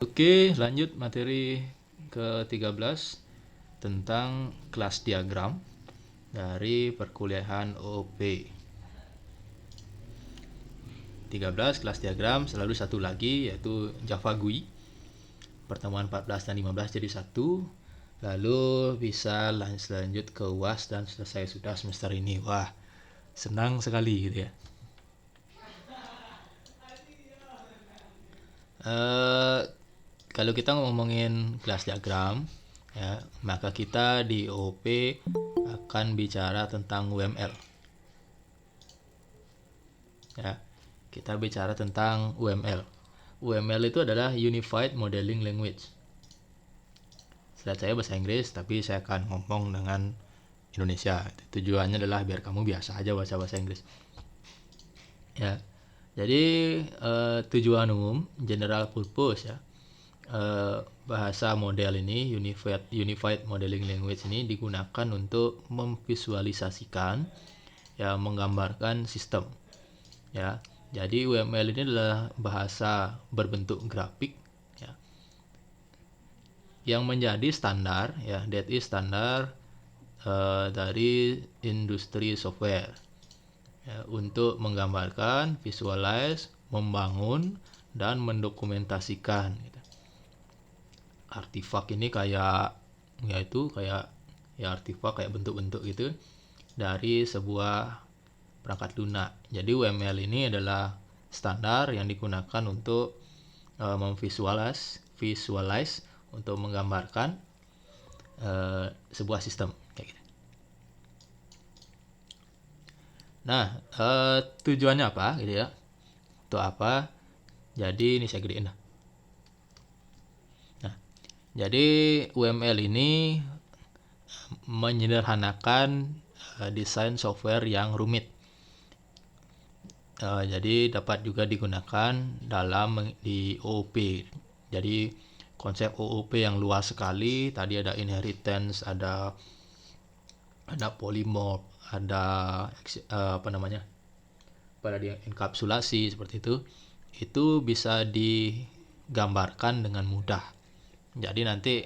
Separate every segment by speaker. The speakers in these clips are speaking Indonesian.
Speaker 1: Oke, lanjut materi ke-13 tentang kelas diagram dari perkuliahan OOP. 13 kelas diagram, selalu satu lagi yaitu Java GUI. Pertemuan 14 dan 15 jadi satu. Lalu bisa lanjut ke UAS dan selesai sudah semester ini. Wah, senang sekali gitu ya. Kalau kita ngomongin kelas diagram, ya, maka kita di OOP akan bicara tentang UML. Ya, kita bicara tentang UML. UML itu adalah Unified Modeling Language. Slide saya bahasa Inggris, tapi saya akan ngomong dengan Indonesia. Tujuannya adalah biar kamu biasa aja baca bahasa Inggris. Ya, jadi tujuan umum, general purpose ya. Bahasa model ini, Unified Modeling Language ini digunakan untuk memvisualisasikan, ya, menggambarkan sistem. Ya, jadi UML ini adalah bahasa berbentuk grafik, ya, yang menjadi standar, ya, that is standar dari industri software, ya, untuk menggambarkan, visualize, membangun, dan mendokumentasikan. Gitu. Artifak ini kayak artifak kayak bentuk-bentuk gitu dari sebuah perangkat lunak. Jadi UML ini adalah standar yang digunakan untuk visualize untuk menggambarkan sebuah sistem kayak gitu. Nah, tujuannya apa gitu ya? Untuk apa? Jadi ini saya gedein. Nah, jadi UML ini menyederhanakan desain software yang rumit. Jadi dapat juga digunakan di OOP. Jadi konsep OOP yang luas sekali. Tadi ada inheritance, ada polymorph, ada pada dia enkapsulasi seperti itu bisa digambarkan dengan mudah. Jadi nanti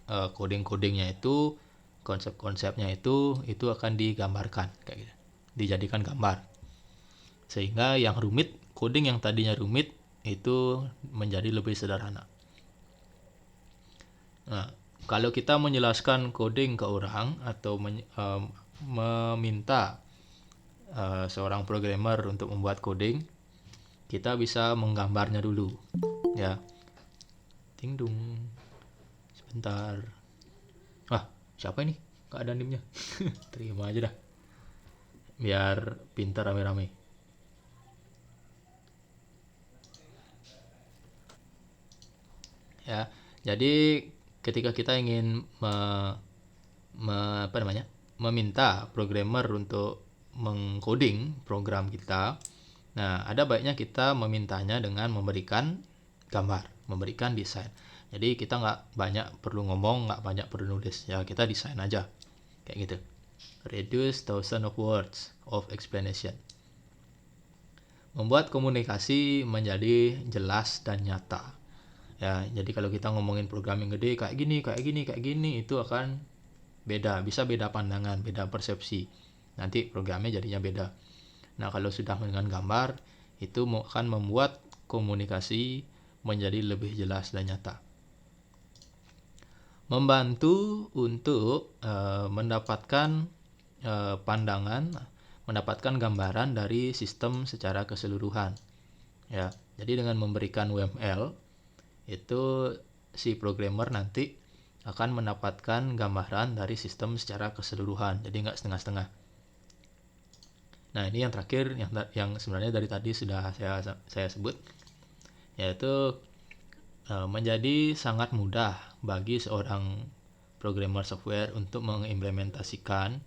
Speaker 1: coding-codingnya itu, konsep-konsepnya itu akan digambarkan kayak gitu, dijadikan gambar, sehingga yang rumit, coding yang tadinya rumit itu menjadi lebih sederhana. Nah, kalau kita menjelaskan coding ke orang atau meminta seorang programmer untuk membuat coding, kita bisa menggambarnya dulu, ya. Ting dung. Sebentar. Wah, siapa ini? Gak ada nimnya. Terima aja dah. Biar pintar rame-rame. Ya, jadi ketika kita ingin meminta programmer untuk mengcoding program kita, nah ada baiknya kita memintanya dengan memberikan gambar, memberikan desain. Jadi kita nggak banyak perlu ngomong, nggak banyak perlu nulis, ya kita desain aja kayak gitu. Reduce thousand of words of explanation. Membuat komunikasi menjadi jelas dan nyata. Ya, jadi kalau kita ngomongin programming gede kayak gini, itu akan bisa beda pandangan, beda persepsi. Nanti programnya jadinya beda. Nah, kalau sudah dengan gambar, itu akan membuat komunikasi menjadi lebih jelas dan nyata. Membantu untuk mendapatkan pandangan, mendapatkan gambaran dari sistem secara keseluruhan. Ya, jadi dengan memberikan UML, itu si programmer nanti akan mendapatkan gambaran dari sistem secara keseluruhan, jadi nggak setengah-setengah. Nah, ini yang terakhir yang sebenarnya dari tadi sudah saya sebut, yaitu menjadi sangat mudah bagi seorang programmer software untuk mengimplementasikan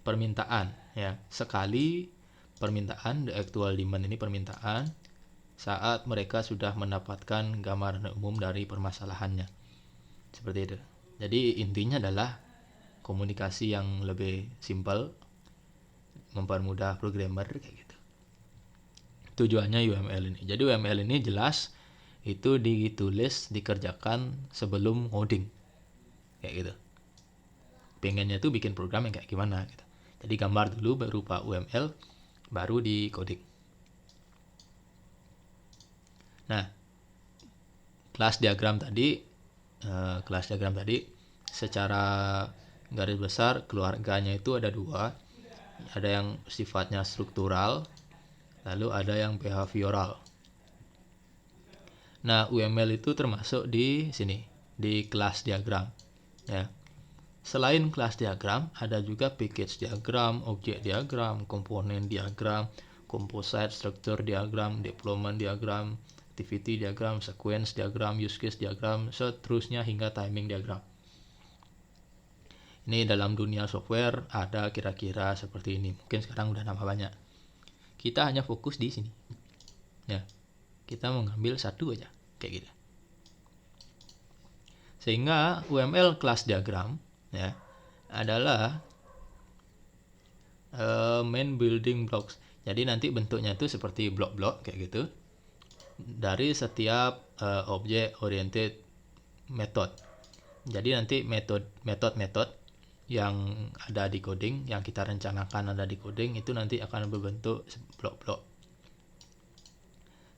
Speaker 1: permintaan, ya. Sekali permintaan, the actual demand ini permintaan, saat mereka sudah mendapatkan gambaran umum dari permasalahannya. Seperti itu. Jadi intinya adalah komunikasi yang lebih simpel, mempermudah programmer kayak gitu. Tujuannya UML ini. Jadi UML ini jelas, itu dikerjakan sebelum ngoding, kayak gitu. Pengennya tuh bikin program yang kayak gimana gitu. Jadi gambar dulu berupa UML, baru di coding. Nah, kelas diagram tadi secara garis besar keluarganya itu ada dua. Ada yang sifatnya struktural, lalu ada yang behavioral. Nah, UML itu termasuk di sini, di kelas diagram. Ya. Selain kelas diagram, ada juga package diagram, objek diagram, komponen diagram, composite structure diagram, deployment diagram, activity diagram, sequence diagram, use case diagram, seterusnya hingga timing diagram. Ini dalam dunia software ada kira-kira seperti ini. Mungkin sekarang udah nambah banyak. Kita hanya fokus di sini. Ya. Kita mengambil satu aja, kayak gitu. Sehingga UML kelas diagram ya adalah main building blocks. Jadi nanti bentuknya itu seperti blok-blok kayak gitu. Dari setiap object oriented method. Jadi nanti metode yang ada di coding, yang kita rencanakan ada di coding, itu nanti akan berbentuk blok-blok.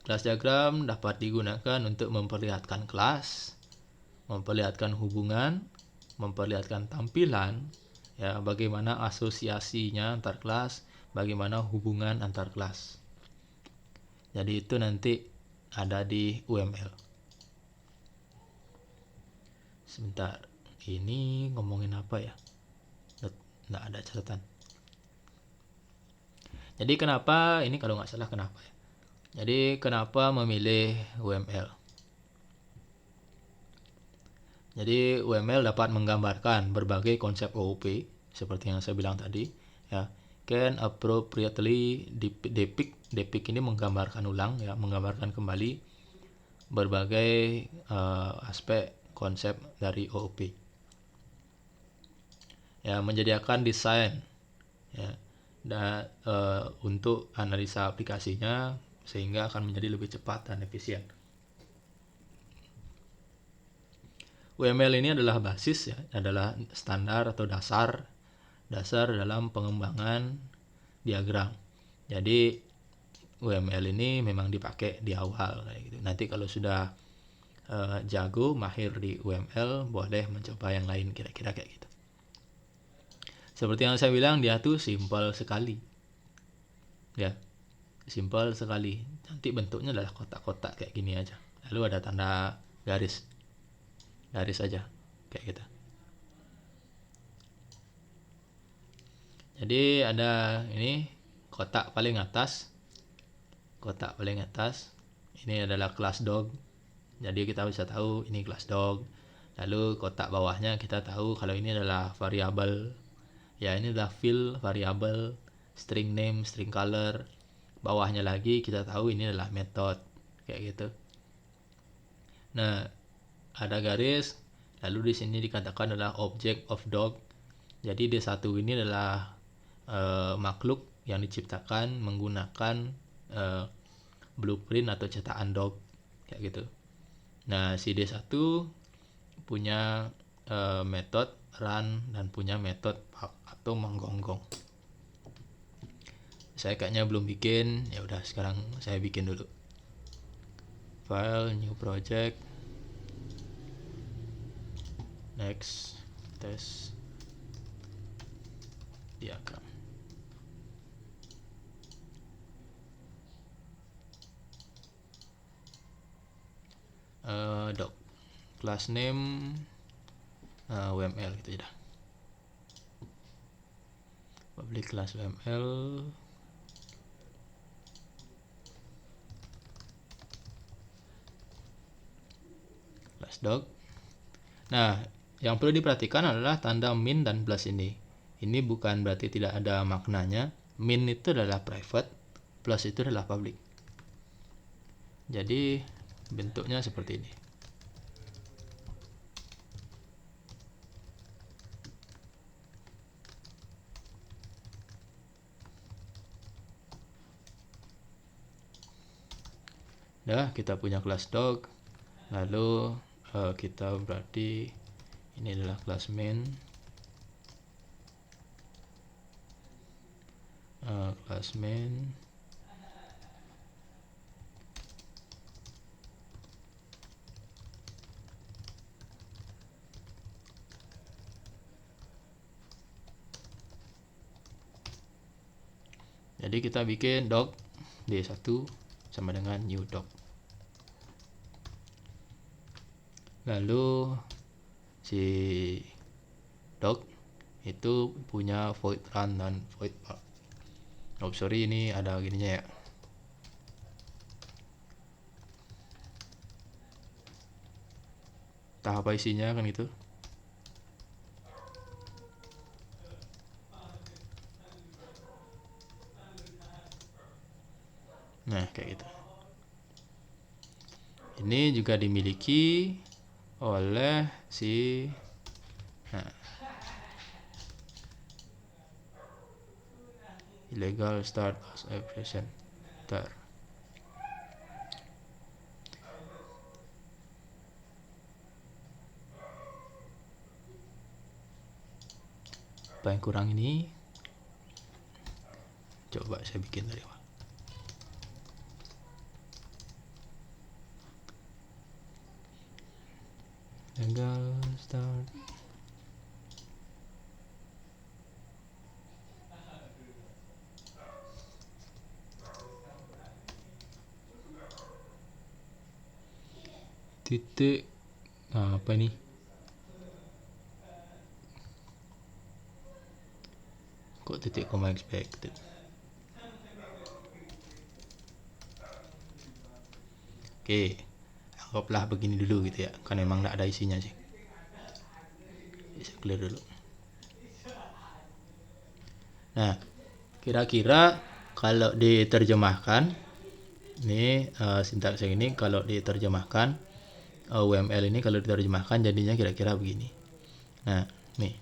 Speaker 1: Kelas diagram dapat digunakan untuk memperlihatkan kelas, memperlihatkan hubungan, memperlihatkan tampilan, ya bagaimana asosiasinya antar kelas, bagaimana hubungan antar kelas. Jadi itu nanti ada di UML. Sebentar, ini ngomongin apa ya? Nggak ada catatan. Jadi kenapa ini, kalau nggak salah kenapa ya? Jadi kenapa memilih UML? Jadi UML dapat menggambarkan berbagai konsep OOP seperti yang saya bilang tadi, ya. Can appropriately depict ini menggambarkan ulang, ya, menggambarkan kembali berbagai aspek konsep dari OOP. Ya, menyediakan desain, ya, dan untuk analisa aplikasinya sehingga akan menjadi lebih cepat dan efisien. UML ini adalah basis, ya, adalah standar atau dasar dalam pengembangan diagram. Jadi UML ini memang dipakai di awal kayak gitu. Nanti kalau sudah jago, mahir di UML, boleh mencoba yang lain, kira-kira kayak gitu. Seperti yang saya bilang, dia tuh simpel sekali. Ya, simpel sekali. Nanti bentuknya adalah kotak-kotak kayak gini aja. Lalu ada tanda garis. Garis aja, kayak gitu. Jadi ada ini kotak paling atas. Kotak paling atas ini adalah class dog. Jadi kita bisa tahu ini class dog. Lalu kotak bawahnya kita tahu kalau ini adalah variabel. Ya, ini adalah field variabel, string name, string color. Bawahnya lagi kita tahu ini adalah method, kayak gitu. Nah, ada garis. Lalu di sini dikatakan adalah object of dog. Jadi D1 ini adalah makhluk yang diciptakan menggunakan blueprint atau cetakan dog, kayak gitu. Nah, si D1 punya metode run dan punya metode atau menggonggong. Saya kayaknya belum bikin, ya udah sekarang saya bikin dulu. File, new project, next, test, diagram. Doc, class name UML gitu ya. Public class UML. Class doc. Nah, yang perlu diperhatikan adalah tanda min dan plus ini. Ini bukan berarti tidak ada maknanya. Min itu adalah private, plus itu adalah public. Jadi bentuknya seperti ini. Dah, kita punya class dog. Lalu kita berarti ini adalah kelas main, kelas main. Jadi kita bikin doc D1 sama dengan new doc. Lalu si doc itu punya void run dan void bulk. Oh sorry, ini ada gininya ya. Tahap apa isinya kan gitu. Nah kayak gitu. Ini juga dimiliki oleh si illegal start as operation. Apa yang kurang ini? Coba saya bikin dari awal. Illegal start. Titik apa ini? Kok titik koma expected? Oke, anggaplah begini dulu gitu ya, kan memang nggak ada isinya sih. Bisa clear dulu. Nah, kira-kira kalau diterjemahkan, ini sintaks yang ini kalau diterjemahkan, UML ini kalau diterjemahkan jadinya kira-kira begini. Nah, nih,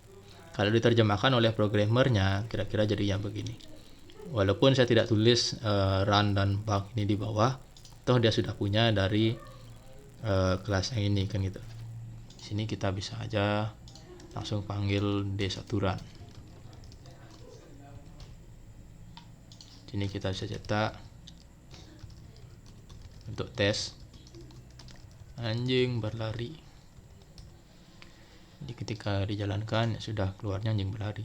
Speaker 1: kalau diterjemahkan oleh programmernya kira-kira jadinya begini. Walaupun saya tidak tulis run dan bug ini di bawah, toh dia sudah punya dari kelas yang ini kan gitu. Di sini kita bisa aja langsung panggil D1 run. Sini kita bisa cetak untuk tes anjing berlari. Jadi ketika dijalankan ya sudah keluarnya anjing berlari.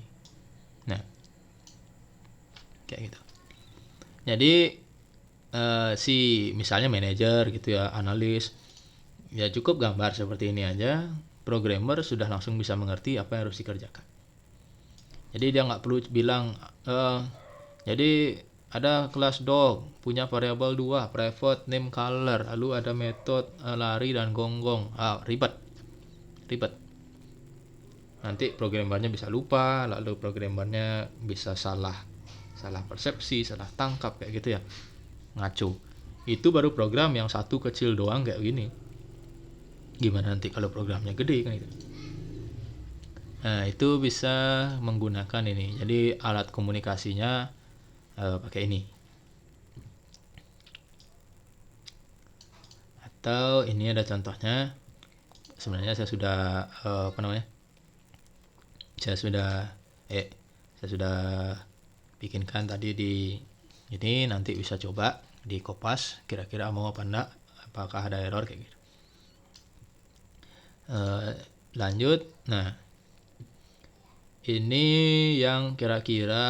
Speaker 1: Nah, kayak gitu. Jadi si misalnya manajer gitu ya, analis, ya cukup gambar seperti ini aja, programmer sudah langsung bisa mengerti apa yang harus dikerjakan. Jadi dia nggak perlu bilang jadi ada kelas dog punya variabel 2, private name color, lalu ada metode lari dan gonggong. Ribet. Nanti programmernya bisa lupa, lalu programmernya bisa salah persepsi, salah tangkap kayak gitu ya. Ngaco. Itu baru program yang satu kecil doang kayak gini. Gimana nanti kalau programnya gede kan itu. Nah, itu bisa menggunakan ini. Jadi alat komunikasinya pakai ini. Atau ini ada contohnya. Sebenarnya saya sudah saya sudah bikinkan tadi di ini, nanti bisa coba di Kopas kira-kira mau apa enggak, apakah ada error kayak gitu. Lanjut. Nah, ini yang kira-kira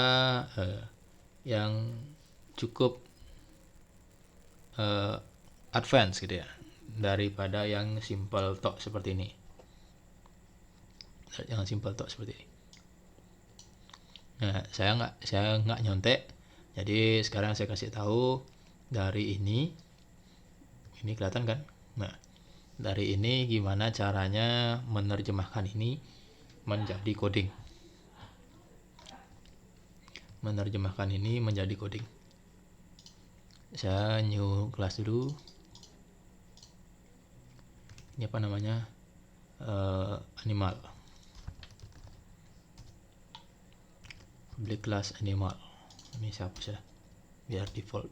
Speaker 1: yang cukup advance gitu ya, daripada yang simple talk seperti ini. Jangan simple talk seperti ini. Nah, saya nggak nyontek. Jadi sekarang saya kasih tahu dari ini kelihatan kan? Nah, dari ini gimana caranya menerjemahkan ini menjadi coding. Saya new kelas dulu. Ini apa namanya? Animal. Public class animal. Ini siapa sih? Biar default.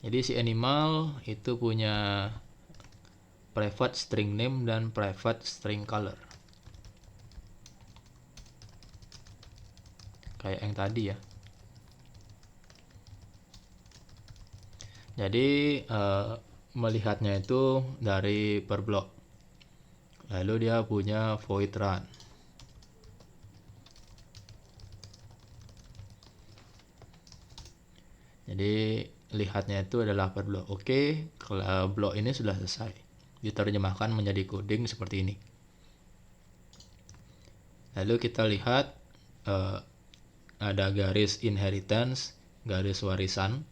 Speaker 1: Jadi si animal itu punya private string name dan private string color. Kayak yang tadi ya. Jadi melihatnya itu dari per block. Lalu dia punya void run. Jadi lihatnya itu adalah per blok. Oke, kalau blok ini sudah selesai. Diterjemahkan menjadi coding seperti ini. Lalu kita lihat ada garis inheritance, garis warisan.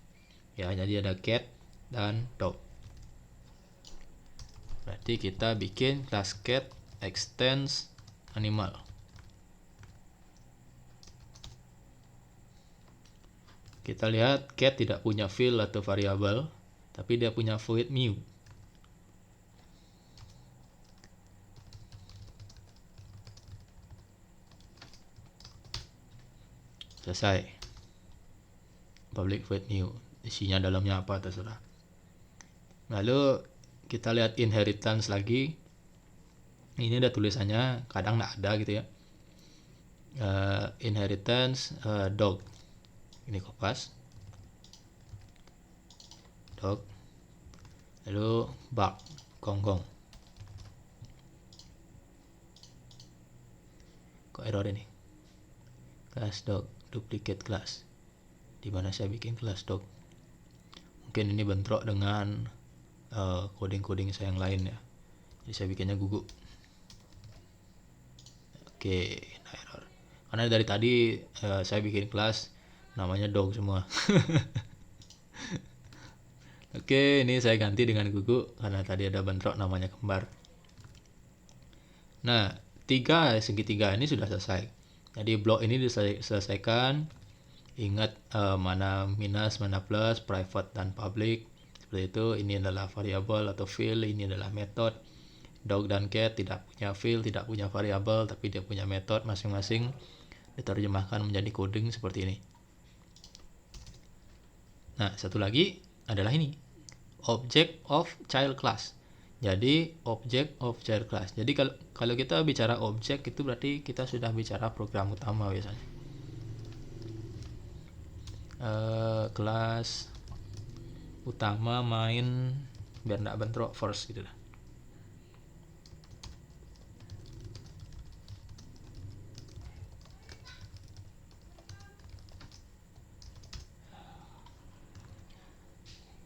Speaker 1: Ya, jadi ada cat dan dog. Berarti kita bikin kelas cat extends animal. Kita lihat cat tidak punya field atau variabel, tapi dia punya void new. Selesai. Public void new. Isinya dalamnya apa terserah. Lalu kita lihat inheritance lagi. Ini ada tulisannya, kadang nggak ada gitu ya. Inheritance dog. Ini kopas. Dog. Lalu bark, gonggong. Kok error ini? Class dog, duplicate class. Dimana saya bikin kelas dog? Mungkin ini bentrok dengan coding-coding saya yang lain ya. Jadi saya bikinnya gugup. Oke, nah error. Karena dari tadi saya bikin kelas namanya dog semua. Oke, ini saya ganti dengan gugup karena tadi ada bentrok namanya kembar. Nah, segitiga ini sudah selesai. Jadi blok ini diselesaikan. Ingat mana minus, mana plus, private dan public. Seperti itu, ini adalah variabel atau field, ini adalah method. Dog dan cat tidak punya field, tidak punya variabel, tapi dia punya method masing-masing. Diterjemahkan menjadi coding seperti ini. Nah, satu lagi adalah ini. Object of child class. Jadi object of child class. Jadi kalau kita bicara objek itu berarti kita sudah bicara program utama biasanya. Kelas utama main biar nggak bentrok first gitu lah.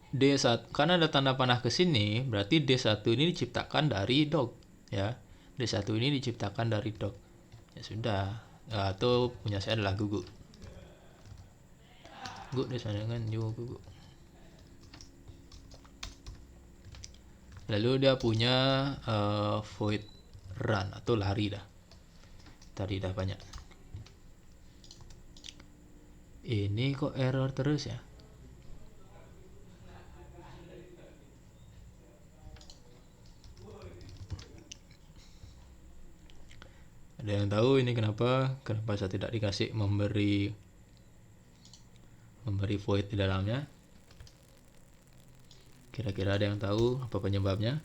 Speaker 1: D1 karena ada tanda panah ke sini, berarti D1 ini diciptakan dari dog ya. D1 ini diciptakan dari dog. Ya sudah. Atau punya saya adalah gugu. Gugu dengan gugu. Lalu dia punya void run atau lari dah. Tadi dah banyak. Ini kok error terus ya? Ada yang tahu ini kenapa saya tidak dikasih memberi void di dalamnya? Kira-kira ada yang tahu apa penyebabnya?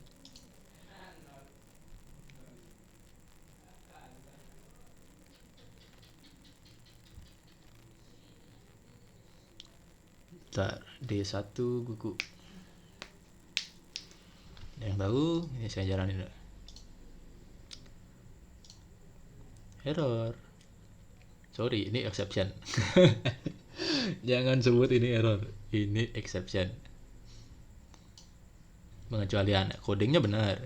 Speaker 1: Bentar, D1 gugu. Ada yang tahu? Ini saya jalanin dulu. Error. Sorry, ini exception. Jangan sebut ini error. Ini exception. Pengecualian. Codingnya benar.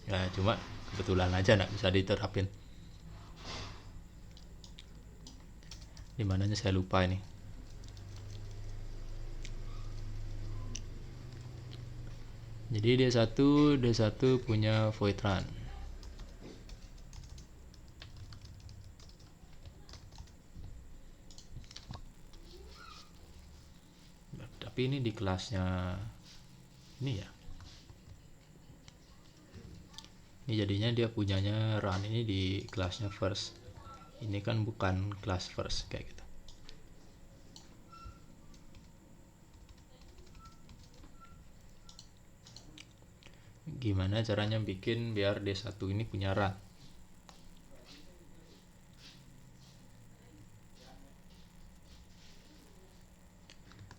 Speaker 1: Ya, cuma kebetulan aja nggak bisa diterapin. Dimananya saya lupa ini. Jadi D1 punya void run. Tapi ini di kelasnya ini ya. Ini jadinya dia punyanya run ini di kelasnya first. Ini kan bukan kelas first kayak gitu. Gimana caranya bikin biar D1 ini punya run?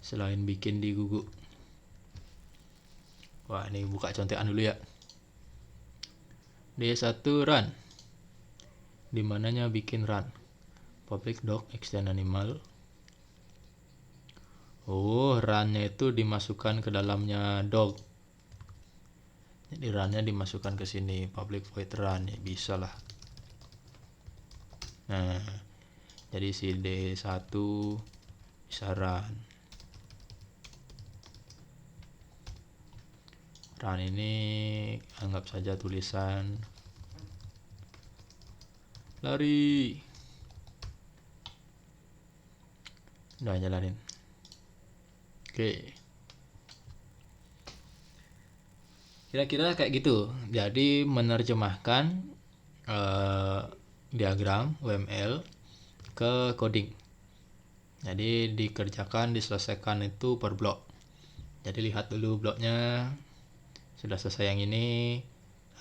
Speaker 1: Selain bikin di Google. Wah, ini buka contekan dulu ya. D1 run. Dimananya bikin run? Public dog extend animal. Oh, runnya itu dimasukkan ke dalamnya dog. Jadi runnya dimasukkan ke sini, public void run, ya bisa lah. Nah, jadi si D1 bisa run. Run ini anggap saja tulisan lari. Udah jalanin. Oke. Kira-kira kayak gitu. Jadi menerjemahkan diagram UML ke coding. Jadi dikerjakan, diselesaikan itu per blok. Jadi lihat dulu bloknya. Sudah selesai yang ini,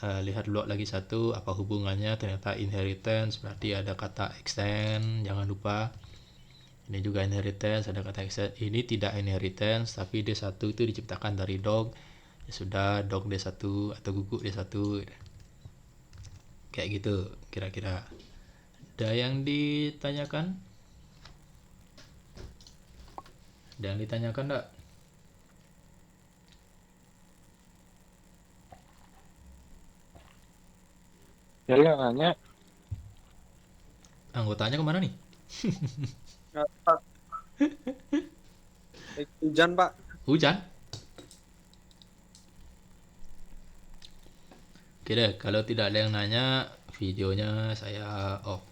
Speaker 1: lihat blok lagi satu, apa hubungannya, ternyata inheritance, berarti ada kata extend, jangan lupa. Ini juga inheritance, ada kata extend. Ini tidak inheritance, tapi D1 itu diciptakan dari dog. Ya sudah, dog D1 atau guguk D1. Kayak gitu kira-kira. Ada yang ditanyakan? Ada yang ditanyakan enggak?
Speaker 2: Jadi yang nanya,
Speaker 1: Anggotanya kemana nih?
Speaker 2: nggak, Pak, hujan Pak.
Speaker 1: Hujan? Oke deh, kalau tidak ada yang nanya, videonya saya off.